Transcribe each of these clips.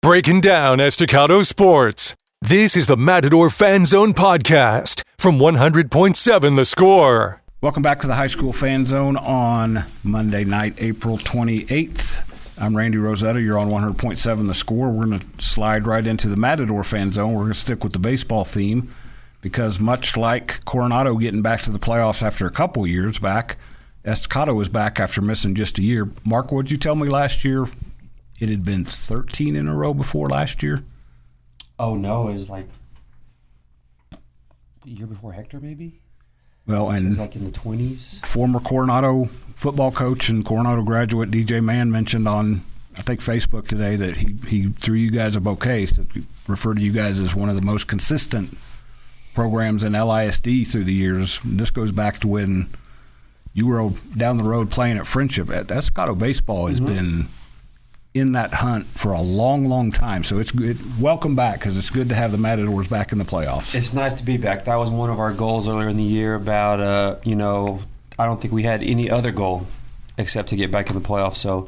Breaking down Estacado sports. This is the Matador Fan Zone podcast from 100.7 The Score. Welcome back to the High School Fan Zone on Monday night, April 28th. I'm Randy Rosetta. You're on 100.7 The Score. We're going to slide right into the Matador Fan Zone. We're going to stick with the baseball theme because much like Coronado getting back to the playoffs after a couple years back, Estacado is back after missing just a year. Mark, what did you tell me last year? It had been 13 in a row before last year? Oh, no. It was like the year before Hector, maybe? Well, and it was like in the 20s. Former Coronado football coach and Coronado graduate DJ Mann mentioned on, I think, Facebook today that he threw you guys a bouquet, referred to you guys as one of the most consistent programs in LISD through the years. And this goes back to when you were down the road playing at Friendship. Estacado baseball has been in that hunt for a long, long time. So it's good. Welcome back, because it's good to have the Matadors back in the playoffs. It's nice to be back. That was one of our goals earlier in the year about, I don't think we had any other goal except to get back in the playoffs. So,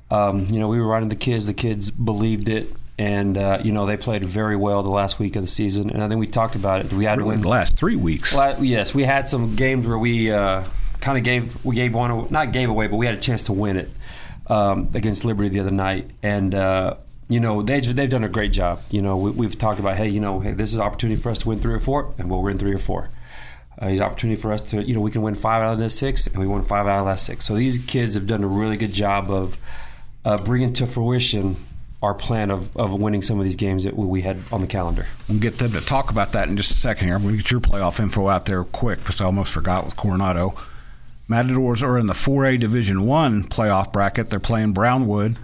we were riding the kids. The kids believed it. And, they played very well the last week of the season. And I think we talked about it. We had really the last 3 weeks. Yes, we had some games where we kind of gave one, not gave away, but we had a chance to win it. Against Liberty the other night, and they've done a great job. We've talked about, hey, this is an opportunity for us to win 3 or 4, and we'll win 3 or 4. It's an opportunity for us to, we can win 5 out of the 6, and we won 5 out of the last 6. So these kids have done a really good job of bringing to fruition our plan of winning some of these games that we had on the calendar. We'll get them to talk about that in just a second here. I'm going to get your playoff info out there quick, because I almost forgot with Coronado. Matadors are in the 4A Division I playoff bracket. They're playing Brownwood.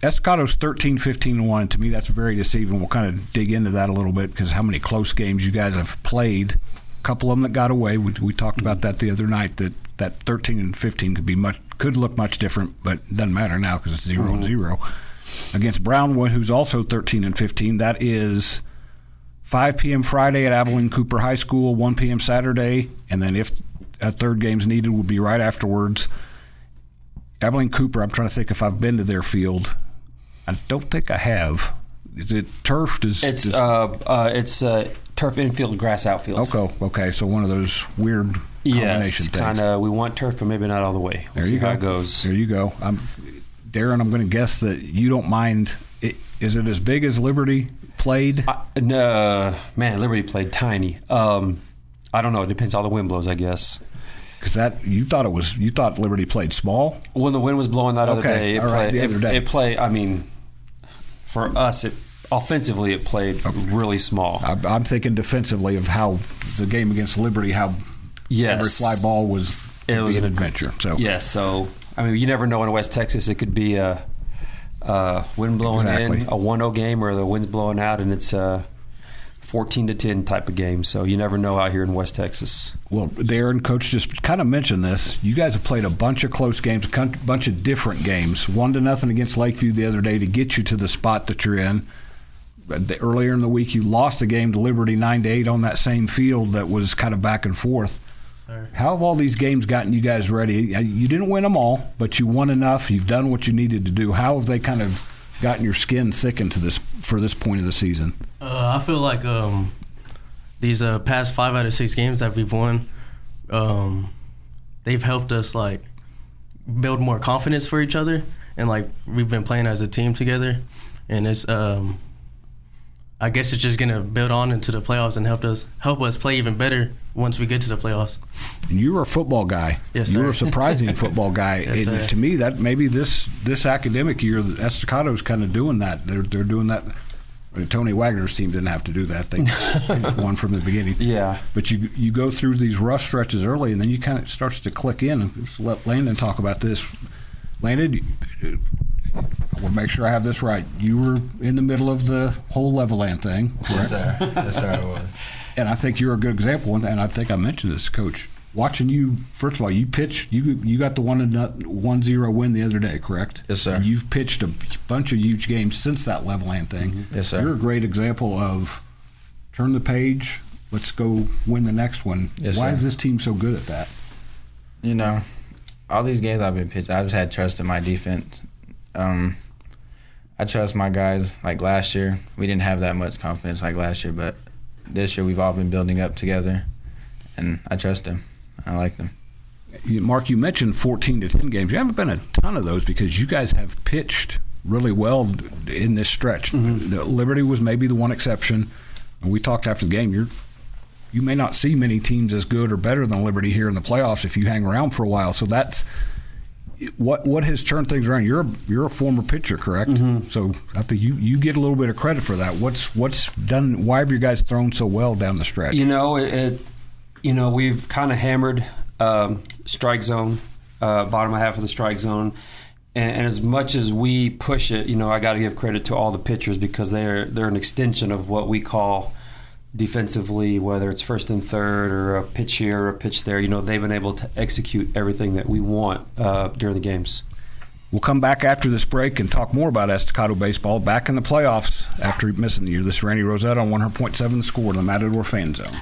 Estacado's 13-15-1. To me, that's very deceiving. We'll kind of dig into that a little bit because how many close games you guys have played. A couple of them that got away. We talked about that the other night, that 13 and 15 could look much different, but it doesn't matter now because it's 0-0. Against Brownwood, who's also 13 and 15, that is 5 p.m. Friday at Abilene Cooper High School, 1 p.m. Saturday, and then if a third game's needed would be right afterwards. Abilene Cooper, I'm trying to think if I've been to their field. I don't think I have. Is it turfed? It's turf infield, grass outfield. Okay. So one of those weird combination things. Kind of. We want turf, but maybe not all the way. We'll see how it goes. There you go. Darren, I'm going to guess that you don't mind. Is it as big as Liberty played? No, man. Liberty played tiny. I don't know. It depends how the wind blows, I guess. Because you thought Liberty played small? When the wind was blowing that other day, it played. I mean, for us, offensively, it played really small. I'm thinking defensively of how the game against Liberty, how every fly ball was an adventure. So So I mean, you never know in West Texas. It could be a wind blowing in, a 1-0 game, or the wind's blowing out, and it's 14-10 type of game, so you never know out here in West Texas. Well, Darren, Coach just kind of mentioned this. You guys have played a bunch of close games, a bunch of different games. 1-0 against Lakeview the other day to get you to the spot that you're in. Earlier in the week, you lost a game to Liberty 9-8 on that same field that was kind of back and forth. Sorry. How have all these games gotten you guys ready? You didn't win them all, but you won enough. You've done what you needed to do. How have they kind of gotten your skin thickened for this point of the season? I feel like these past 5 out of 6 games that we've won, they've helped us like build more confidence for each other, and like we've been playing as a team together, and it's I guess it's just gonna build on into the playoffs and help us play even better once we get to the playoffs. And you were a football guy. Yes, sir. You were a surprising football guy. Yes, to me, that maybe this academic year, Estacado's kind of doing that. They're doing that. Tony Wagner's team didn't have to do that. They just won from the beginning. Yeah. But you go through these rough stretches early, and then you kind of starts to click in. And just let Landon talk about this. Landon, I want to make sure I have this right. You were in the middle of the whole Leveland thing, correct? Yes, sir, I was. And I think you're a good example, and I think I mentioned this, Coach. Watching you, first of all, you pitched. You got the 1-0 win the other day, correct? Yes, sir. And you've pitched a bunch of huge games since that Leveland thing. Mm-hmm. Yes, sir. You're a great example of turn the page, let's go win the next one. Yes, Why sir. is this team so good at that? All these games I've been pitching, I just had trust in my defense. I trust my guys. Like last year, we didn't have that much confidence like last year, but this year we've all been building up together, and I trust them. I like them. Mark, you mentioned 14 to 10 games. You haven't been a ton of those because you guys have pitched really well in this stretch. Liberty was maybe the one exception. And we talked after the game. You may not see many teams as good or better than Liberty here in the playoffs if you hang around for a while. So that's what has turned things around. You're a former pitcher, correct? So I think you get a little bit of credit for that. What's done? Why have you guys thrown so well down the stretch? We've kind of hammered strike zone, bottom half of the strike zone. And as much as we push it, I got to give credit to all the pitchers because they're an extension of what we call defensively, whether it's first and third or a pitch here or a pitch there. They've been able to execute everything that we want during the games. We'll come back after this break and talk more about Estacado baseball back in the playoffs after missing the year. This is Randy Rosetta on 100.7 The Score, the Matador Fan Zone.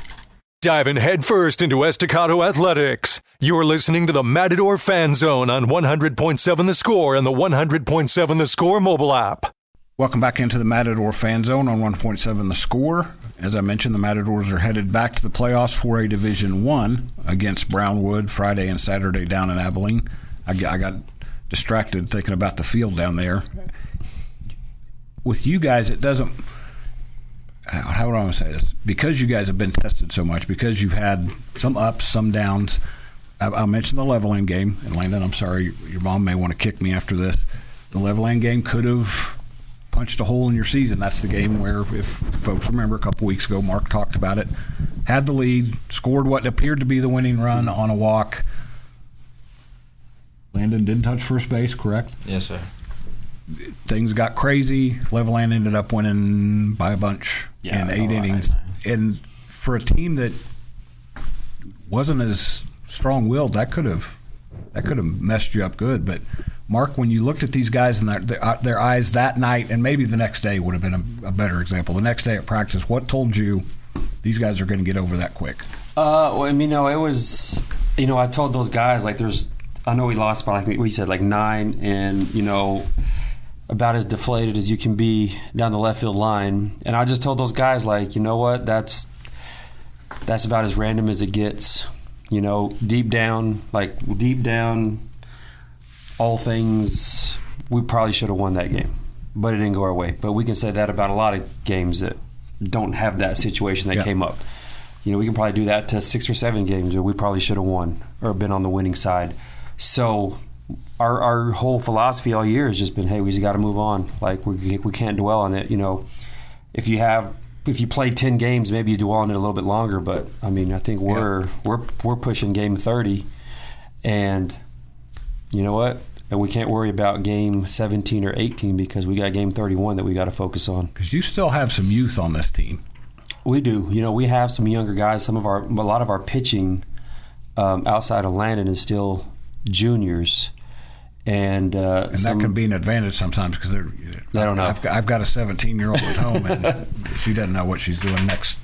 Diving headfirst into Estacado athletics. You're listening to the Matador Fan Zone on 100.7 The Score and the 100.7 The Score mobile app. Welcome back into the Matador Fan Zone on 100.7 The Score. As I mentioned, the Matadors are headed back to the playoffs for a Division I against Brownwood Friday and Saturday down in Abilene. I got distracted thinking about the field down there. With you guys, it doesn't... How would I want to say this? Because you guys have been tested so much, because you've had some ups, some downs. I'll mention the level-end game. And Landon, I'm sorry, your mom may want to kick me after this. The level-end game could have punched a hole in your season. That's the game where, if folks remember, a couple weeks ago, Mark talked about it. Had the lead, scored what appeared to be the winning run on a walk. Landon didn't touch first base, correct? Yes, sir. Things got crazy. Leveland ended up winning by a bunch in 8 innings. And for a team that wasn't as strong-willed, that could have messed you up good. But Mark, when you looked at these guys and their eyes that night, and maybe the next day would have been a better example. The next day at practice, what told you these guys are going to get over that quick? It was. I told those guys I know we lost by we said 9, and about as deflated as you can be down the left field line. And I just told those guys, you know what, that's about as random as it gets. Deep down, all things, we probably should have won that game. But it didn't go our way. But we can say that about a lot of games that don't have that situation that came up. We can probably do that to 6 or 7 games where we probably should have won or been on the winning side. So our whole philosophy all year has just been, hey, we just got to move on. We can't dwell on it. If you play 10 games, maybe you dwell on it a little bit longer. But I think we're pushing game 30, and you know what? And we can't worry about game 17 or 18 because we got game 31 that we got to focus on. Because you still have some youth on this team. We do. We have some younger guys. A lot of our pitching outside of Landon is still juniors, and that can be an advantage sometimes because they don't know. I've got a 17-year-old at home, and she doesn't know what she's doing next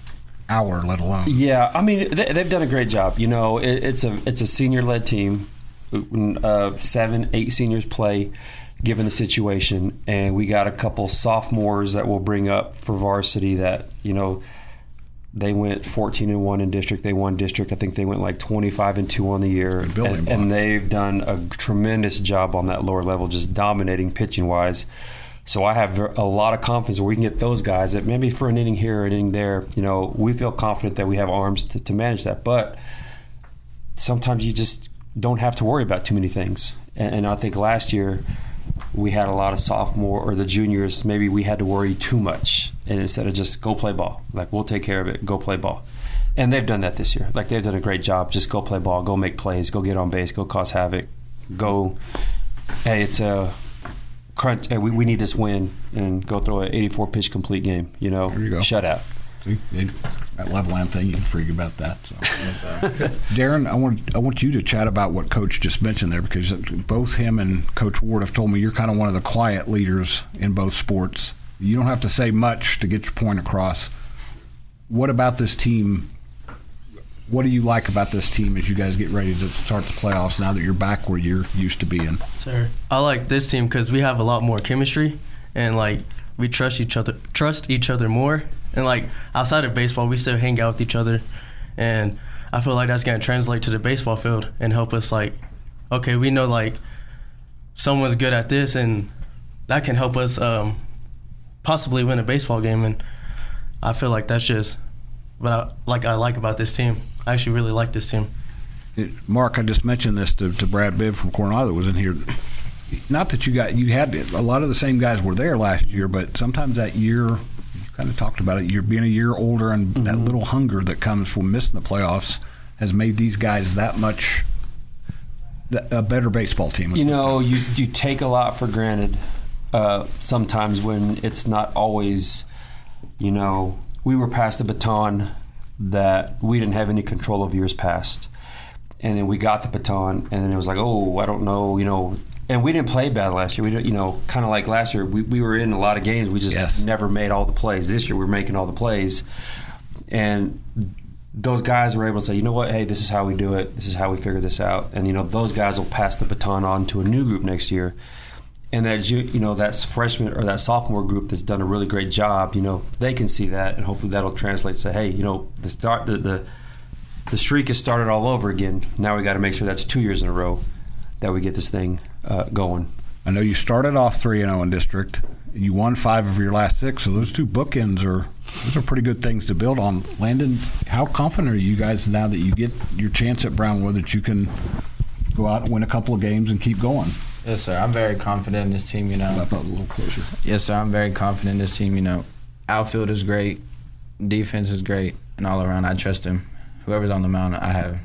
hour, let alone. Yeah, they've done a great job. It's a senior-led team. 7, 8 seniors play, given the situation, and we got a couple sophomores that we'll bring up for varsity that they went 14-1 in district. They won district. I think they went 25-2 on the year, and they've done a tremendous job on that lower level, just dominating pitching wise. So I have a lot of confidence where we can get those guys that maybe for an inning here or an inning there, we feel confident that we have arms to manage that. But sometimes you just don't have to worry about too many things. And I think last year we had a lot of sophomore or the juniors, maybe we had to worry too much. And instead of just go play ball, we'll take care of it, go play ball. And they've done that this year. They've done a great job. Just go play ball, go make plays, go get on base, go cause havoc, go, hey, it's a crunch. Hey, we need this win, and go throw an 84-pitch complete game, There you go. Shutout. See, that level-end thing, you can forget about that. So. Darren, I want you to chat about what Coach just mentioned there, because both him and Coach Ward have told me you're kind of one of the quiet leaders in both sports. You don't have to say much to get your point across. What about this team? What do you like about this team as you guys get ready to start the playoffs now that you're back where you're used to being? Sir, I like this team because we have a lot more chemistry, and like we trust each other more. And like outside of baseball, we still hang out with each other, and I feel like that's gonna translate to the baseball field and help us. Like, okay, we know like someone's good at this, and that can help us possibly win a baseball game. And I feel like that's just what I like about this team. I actually really like this team. Mark, I just mentioned this to Brad Bibb from Coronado that was in here. Not that you had a lot of the same guys were there last year, but sometimes that year, you kind of talked about it, you're being a year older, and that little hunger that comes from missing the playoffs has made these guys that much a better baseball team. You know, you take a lot for granted sometimes when it's not always, you know, we were passed the baton that we didn't have any control of years past. And then we got the baton, and then it was like, oh, I don't know, you know. And we didn't play bad last year. We didn't, you know, kind of like last year, we were in a lot of games. We just never made all the plays. This year, we're making all the plays. And those guys were able to say, you know what, hey, this is how we do it. This is how we figure this out. And, you know, those guys will pass the baton on to a new group next year. And that, you know, that freshman or that sophomore group that's done a really great job, you know, they can see that, and hopefully that'll translate to say, hey, you know, the streak has started all over again. Now we got to make sure that's 2 years in a row that we get this thing going. I know you started off 3-0 in district. You won 5 of your last 6, so those 2 bookends are pretty good things to build on. Landon, how confident are you guys now that you get your chance at Brownwood that you can go out and win a couple of games and keep going? Yes, sir. I'm very confident in this team, you know. Up a little closer. Yes, sir. I'm very confident in this team, you know. Outfield is great. Defense is great. And all around, I trust him. Whoever's on the mound,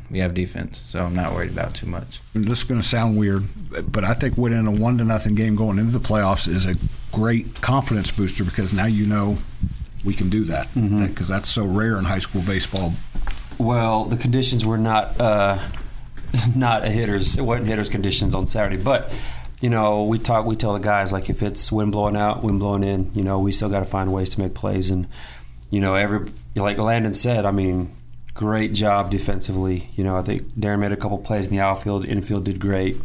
we have defense, so I'm not worried about too much. This is going to sound weird, but I think winning a 1-0 game going into the playoffs is a great confidence booster, because now you know we can do that, because that's so rare in high school baseball. Well, the conditions were not a hitters. It wasn't hitters conditions on Saturday, but you know, we tell the guys, like, if it's wind blowing out, wind blowing in, you know, we still got to find ways to make plays. And you know, like Landon said, I mean, great job defensively. You know, I think Darren made a couple plays in the outfield. Infield did great.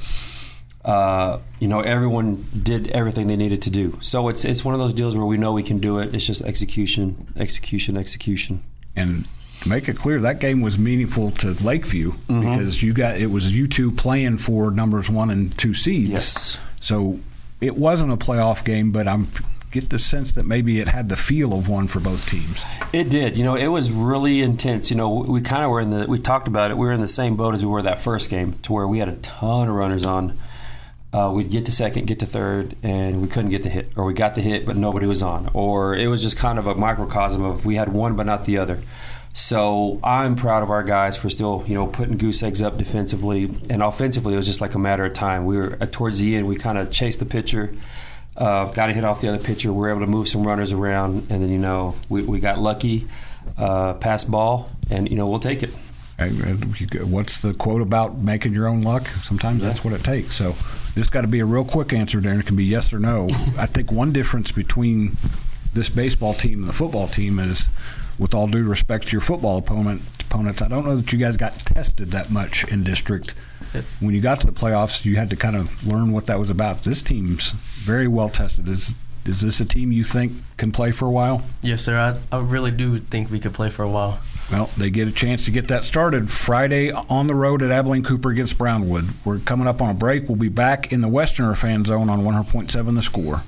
You know, everyone did everything they needed to do. So it's one of those deals where we know we can do it. It's just execution. And to make it clear, that game was meaningful to Lakeview, because it was you two playing for numbers 1 and 2 seeds. Yes. So it wasn't a playoff game, but I'm get the sense that maybe it had the feel of one for both teams. It did. You know, it was really intense. You know, we kind of were we talked about it. We were in the same boat as we were that first game, to where we had a ton of runners on. We'd get to second, get to third, and we couldn't get the hit. Or we got the hit, but nobody was on. Or it was just kind of a microcosm of we had one but not the other. So I'm proud of our guys for still, you know, putting goose eggs up defensively. And offensively, it was just like a matter of time. We were, towards the end, we kind of chased the pitcher. Got a hit off the other pitcher. We were able to move some runners around, and then, you know, we got lucky, pass ball, and, you know, we'll take it. What's the quote about making your own luck? Sometimes that's what it takes. So this got to be a real quick answer, Darren. It can be yes or no. I think one difference between this baseball team and the football team is, with all due respect to your football opponents, I don't know that you guys got tested that much in district. When you got to the playoffs, you had to kind of learn what that was about. This team's very well tested. Is this a team you think can play for a while? Yes, sir. I really do think we could play for a while. Well, they get a chance to get that started Friday on the road at Abilene Cooper against Brownwood. We're coming up on a break. We'll be back in the Westerner Fan Zone on 100.7 The Score.